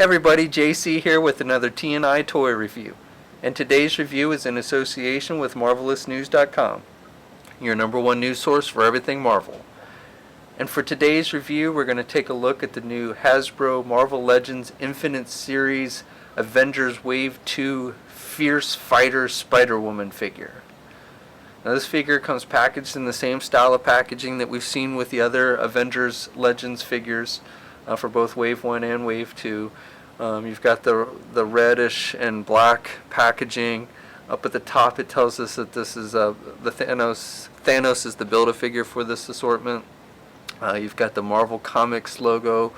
Everybody, JC here with another T&I toy review. And today's review is in association with MarvelousNews.com, your #1 news source for everything Marvel. And for today's review, we're going to take a look at the new Hasbro Marvel Legends Infinite Series Avengers Wave 2 Fierce Fighter Spider-Woman figure. Now this figure comes packaged in the same style of packaging that we've seen with the other Avengers Legends figures for both Wave 1 and Wave 2. You've got the reddish and black packaging. Up at the top it tells us that this is the Thanos. Thanos is the Build-A-Figure for this assortment. You've got the Marvel Comics logo,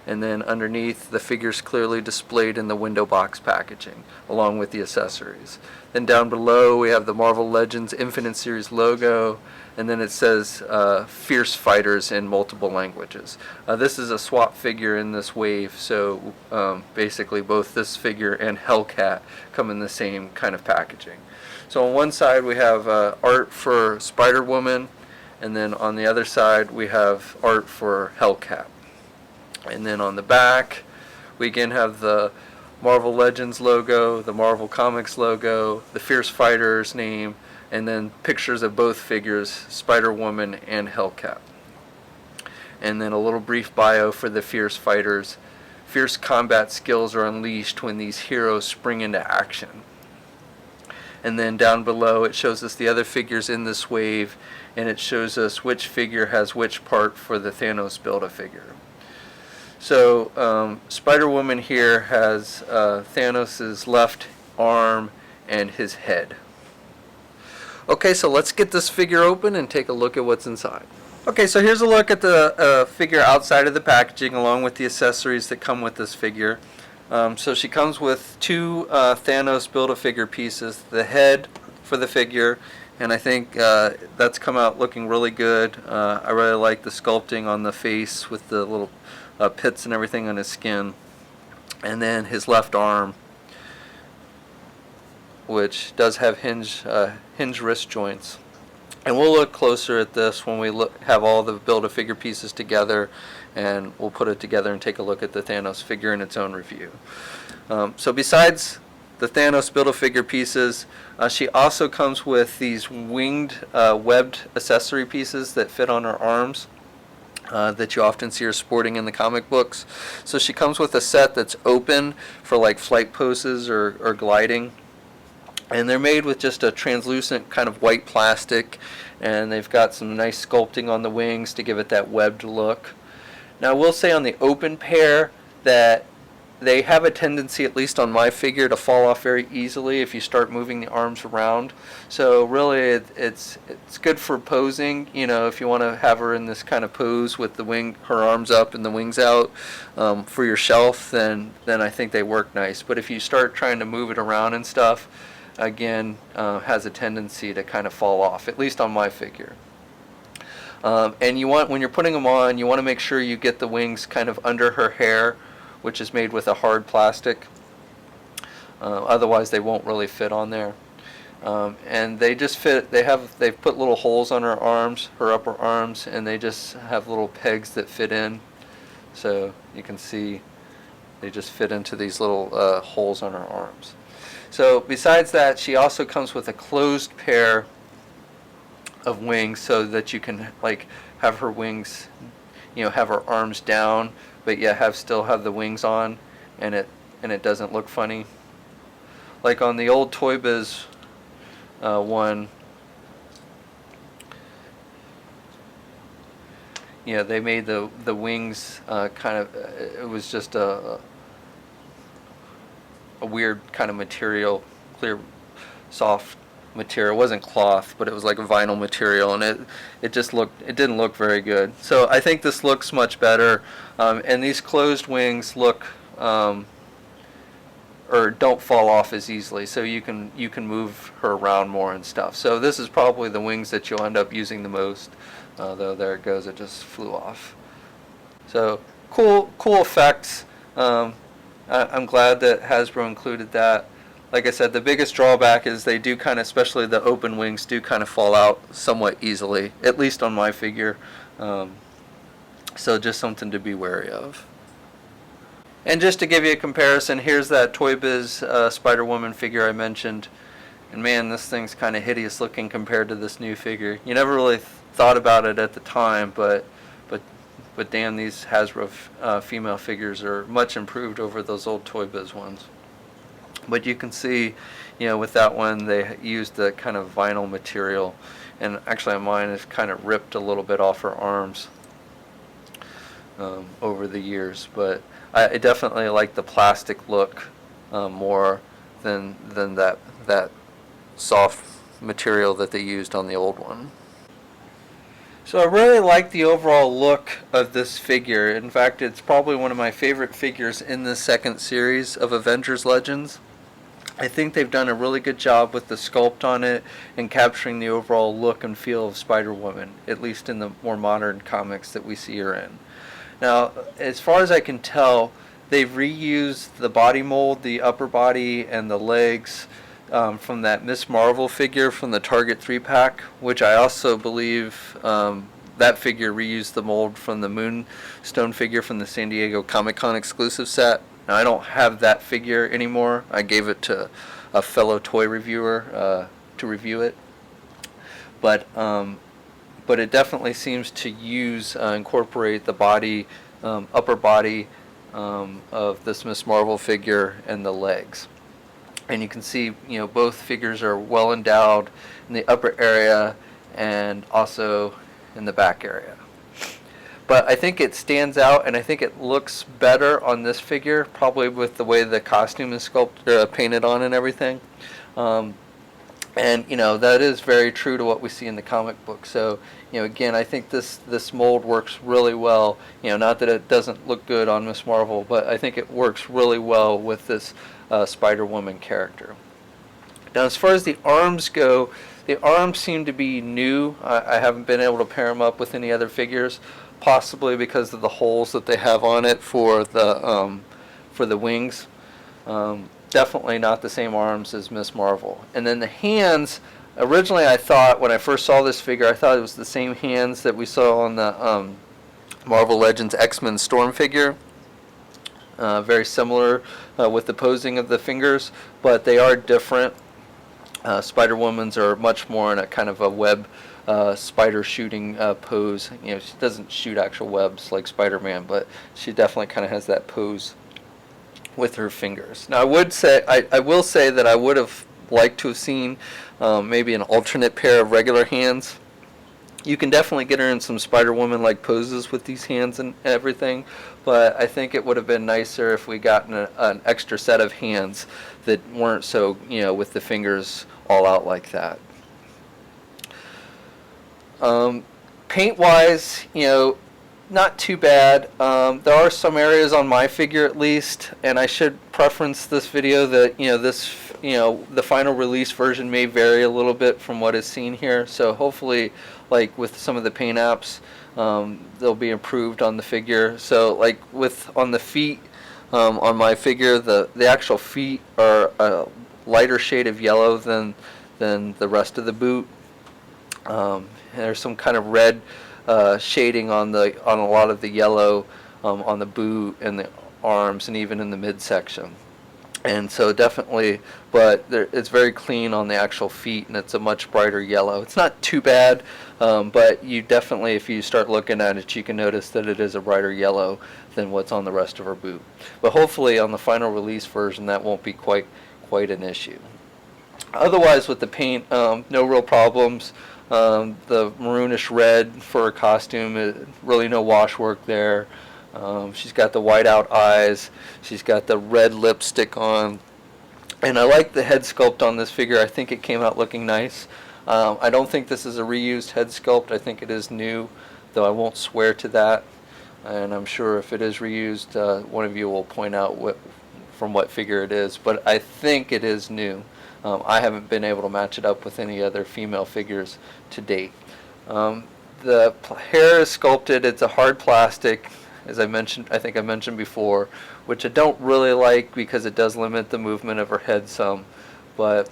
and then underneath the figure's clearly displayed in the window box packaging along with the accessories. Then down below we have the Marvel Legends Infinite Series logo, and then it says Fierce Fighters in multiple languages. This is a swap figure in this wave, so basically both this figure and Hellcat come in the same kind of packaging. So on one side we have art for Spider-Woman, and then on the other side we have art for Hellcat. And then on the back we again have the Marvel Legends logo, the Marvel Comics logo, the Fierce Fighters name, and then pictures of both figures, Spider-Woman and Hellcat. And then a little brief bio for the Fierce Fighters. Fierce combat skills are unleashed when these heroes spring into action. And then down below it shows us the other figures in this wave, and it shows us which figure has which part for the Thanos Build-A-Figure. So Spider-Woman here has Thanos' left arm and his head. Okay, so let's get this figure open and take a look at what's inside. Okay, so here's a look at the figure outside of the packaging along with the accessories that come with this figure. So she comes with two Thanos Build-A-Figure pieces, the head for the figure, and I think that's come out looking really good. I really like the sculpting on the face with the little pits and everything on his skin. And then his left arm, which does have hinge wrist joints. And we'll look closer at this when we have all the Build-A-Figure pieces together, and we'll put it together and take a look at the Thanos figure in its own review. So besides the Thanos Build-A-Figure pieces, she also comes with these winged webbed accessory pieces that fit on her arms that you often see her sporting in the comic books. So she comes with a set that's open for like flight poses or gliding. And they're made with just a translucent kind of white plastic, and they've got some nice sculpting on the wings to give it that webbed look. Now I will say on the open pair that they have a tendency, at least on my figure, to fall off very easily if you start moving the arms around. So really it's good for posing, you know, if you want to have her in this kind of pose with her arms up and the wings out for your shelf, then I think they work nice. But if you start trying to move it around and stuff, again, has a tendency to kind of fall off, at least on my figure. And when you're putting them on, you want to make sure you get the wings kind of under her hair, which is made with a hard plastic. Otherwise they won't really fit on there. And they just fit. They've put little holes on her arms, her upper arms, and they just have little pegs that fit in. So you can see they just fit into these little holes on her arms. So besides that, she also comes with a closed pair of wings so that you can like have her wings, you know, have her arms down, but yet still have the wings on, and it doesn't look funny. Like on the old Toy Biz one, yeah, they made the wings kind of. It was just a weird kind of material, clear, soft material. It wasn't cloth, but it was like a vinyl material, and it didn't look very good. So I think this looks much better, and these closed wings look or don't fall off as easily, so you can move her around more and stuff. So this is probably the wings that you'll end up using the most. Though there it goes, it just flew off. So cool effects. I'm glad that Hasbro included that. Like I said, the biggest drawback is they do kind of, especially the open wings, do kind of fall out somewhat easily, at least on my figure. So just something to be wary of. And just to give you a comparison, here's that Toy Biz Spider-Woman figure I mentioned. And man, this thing's kind of hideous looking compared to this new figure. You never really thought about it at the time, but damn, these Hasbro female figures are much improved over those old Toy Biz ones. But you can see, with that one, they used the kind of vinyl material. And actually mine is kind of ripped a little bit off her arms over the years. But I definitely like the plastic look more than that soft material that they used on the old one. So I really like the overall look of this figure. In fact, it's probably one of my favorite figures in the second series of Avengers Legends. I think they've done a really good job with the sculpt on it and capturing the overall look and feel of Spider-Woman, at least in the more modern comics that we see her in. Now, as far as I can tell, they've reused the body mold, the upper body, and the legs from that Miss Marvel figure from the Target 3-pack, which I also believe that figure reused the mold from the Moonstone figure from the San Diego Comic-Con exclusive set. Now, I don't have that figure anymore. I gave it to a fellow toy reviewer to review it. But it definitely seems to incorporate the body, upper body of this Miss Marvel figure and the legs. And you can see, both figures are well endowed in the upper area and also in the back area. But I think it stands out, and I think it looks better on this figure, probably with the way the costume is sculpted, painted on and everything. And, that is very true to what we see in the comic book. So, again, I think this mold works really well. Not that it doesn't look good on Miss Marvel, but I think it works really well with this Spider-Woman character. Now, as far as the arms go, the arms seem to be new. I haven't been able to pair them up with any other figures, possibly because of the holes that they have on it for the wings. Definitely not the same arms as Miss Marvel. And then the hands, originally I thought, when I first saw this figure, I thought it was the same hands that we saw on the Marvel Legends X-Men Storm figure. Very similar with the posing of the fingers, but they are different. Spider-Woman's are much more in a kind of a web spider shooting pose. She doesn't shoot actual webs like Spider-Man, but she definitely kind of has that pose with her fingers. Now, I will say that I would have liked to have seen maybe an alternate pair of regular hands. You can definitely get her in some Spider-Woman-like poses with these hands and everything, but I think it would have been nicer if we gotten an extra set of hands that weren't so, with the fingers all out like that. Paint-wise, not too bad. There are some areas on my figure, at least, and I should preference this video that the final release version may vary a little bit from what is seen here. So hopefully, like with some of the paint apps, they'll be improved on the figure. So like on the feet, on my figure, the actual feet are a lighter shade of yellow than the rest of the boot. There's some kind of red shading on a lot of the yellow on the boot and the arms and even in the midsection. And so definitely, but it's very clean on the actual feet, and it's a much brighter yellow. It's not too bad, but you definitely, if you start looking at it, you can notice that it is a brighter yellow than what's on the rest of her boot. But hopefully on the final release version, that won't be quite an issue. Otherwise, with the paint, no real problems. The maroonish red for her costume, really no wash work there. She's got the whiteout eyes. She's got the red lipstick on. And I like the head sculpt on this figure. I think it came out looking nice. I don't think this is a reused head sculpt. I think it is new, though I won't swear to that. And I'm sure if it is reused, one of you will point out from what figure it is. But I think it is new. I haven't been able to match it up with any other female figures to date. The hair is sculpted. It's a hard plastic, as I think I mentioned before, which I don't really like because it does limit the movement of her head some. But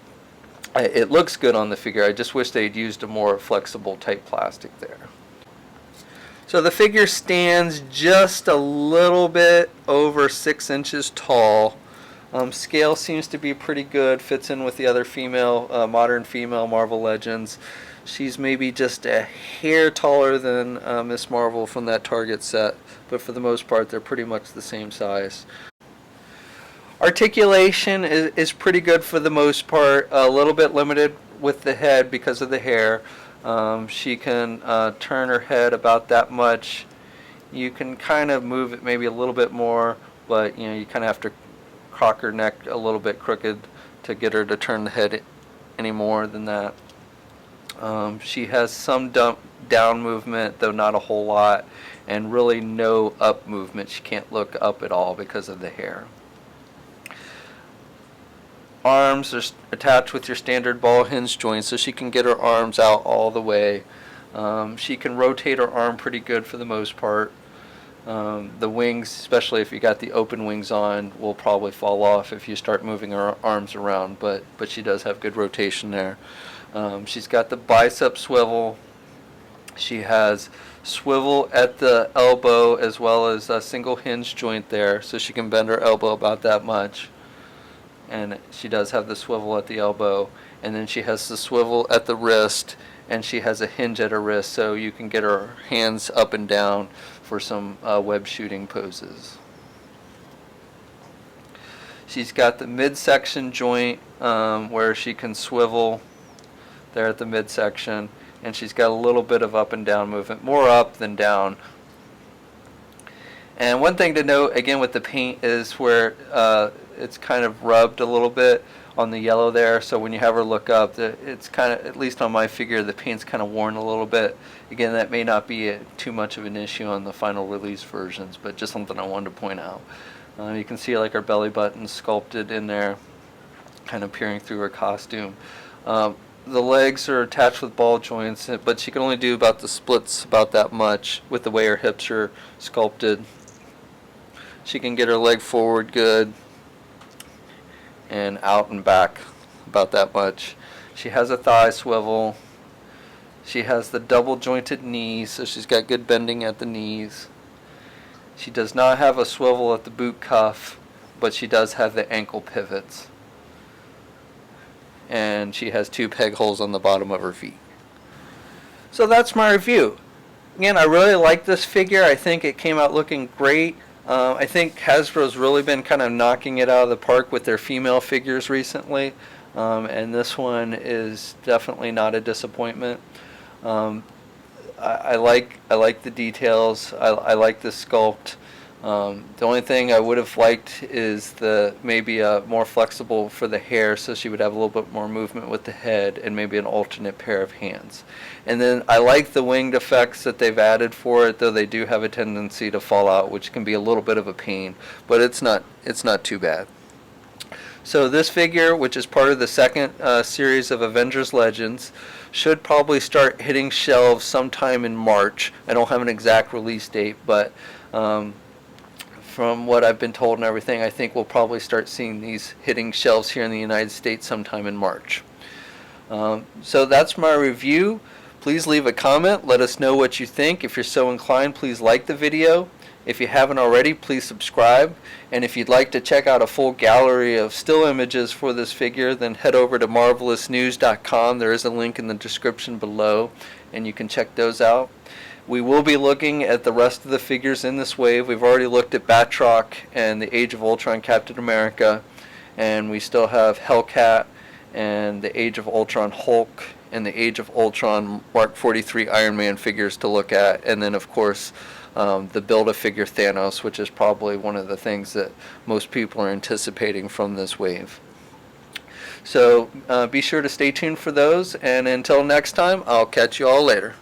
it looks good on the figure. I just wish they'd used a more flexible type plastic there. So the figure stands just a little bit over 6 inches tall. Scale seems to be pretty good, fits in with the other female, modern female Marvel Legends. She's maybe just a hair taller than Miss Marvel from that Target set, but for the most part they're pretty much the same size. Articulation is pretty good for the most part, a little bit limited with the head because of the hair. She can turn her head about that much. You can kind of move it maybe a little bit more, but you kind of have to cock her neck a little bit crooked to get her to turn the head any more than that. She has some down movement, though not a whole lot, and really no up movement. She can't look up at all because of the hair. Arms are attached with your standard ball hinge joint, so she can get her arms out all the way. She can rotate her arm pretty good for the most part. The wings, especially if you got the open wings on, will probably fall off if you start moving her arms around, but she does have good rotation there. She's got the bicep swivel. She has swivel at the elbow as well as a single hinge joint there, so she can bend her elbow about that much. And she does have the swivel at the elbow, and then she has the swivel at the wrist, and she has a hinge at her wrist, so you can get her hands up and down for some web shooting poses. She's got the midsection joint where she can swivel there at the midsection, and she's got a little bit of up and down movement, more up than down. And one thing to note again with the paint is where it's kind of rubbed a little bit on the yellow there, so when you have her look up, it's kind of, at least on my figure, the paint's kind of worn a little bit. Again, that may not be too much of an issue on the final release versions, but just something I wanted to point out. You can see like her belly button sculpted in there, kind of peering through her costume. The legs are attached with ball joints, but she can only do about the splits about that much with the way her hips are sculpted. She can get her leg forward good and out and back about that much. She has a thigh swivel. She has the double jointed knees, so she's got good bending at the knees. She does not have a swivel at the boot cuff, but she does have the ankle pivots. And she has 2 peg holes on the bottom of her feet. So that's my review. Again, I really like this figure. I think it came out looking great. I think Hasbro's really been kind of knocking it out of the park with their female figures recently, and this one is definitely not a disappointment. I like the details. I like the sculpt. The only thing I would have liked is maybe more flexible for the hair, so she would have a little bit more movement with the head, and maybe an alternate pair of hands. And then I like the winged effects that they've added for it, though they do have a tendency to fall out, which can be a little bit of a pain, but it's not too bad. So this figure, which is part of the second series of Avengers Legends, should probably start hitting shelves sometime in March. I don't have an exact release date, but from what I've been told and everything, I think we'll probably start seeing these hitting shelves here in the United States sometime in March. So that's my review. Please leave a comment. Let us know what you think. If you're so inclined, please like the video. If you haven't already, please subscribe. And if you'd like to check out a full gallery of still images for this figure, then head over to marvelousnews.com. There is a link in the description below, and you can check those out. We will be looking at the rest of the figures in this wave. We've already looked at Batroc and the Age of Ultron Captain America, and we still have Hellcat and the Age of Ultron Hulk and the Age of Ultron Mark 43 Iron Man figures to look at, and then of course the Build-A-Figure Thanos, which is probably one of the things that most people are anticipating from this wave. So be sure to stay tuned for those, and until next time, I'll catch you all later.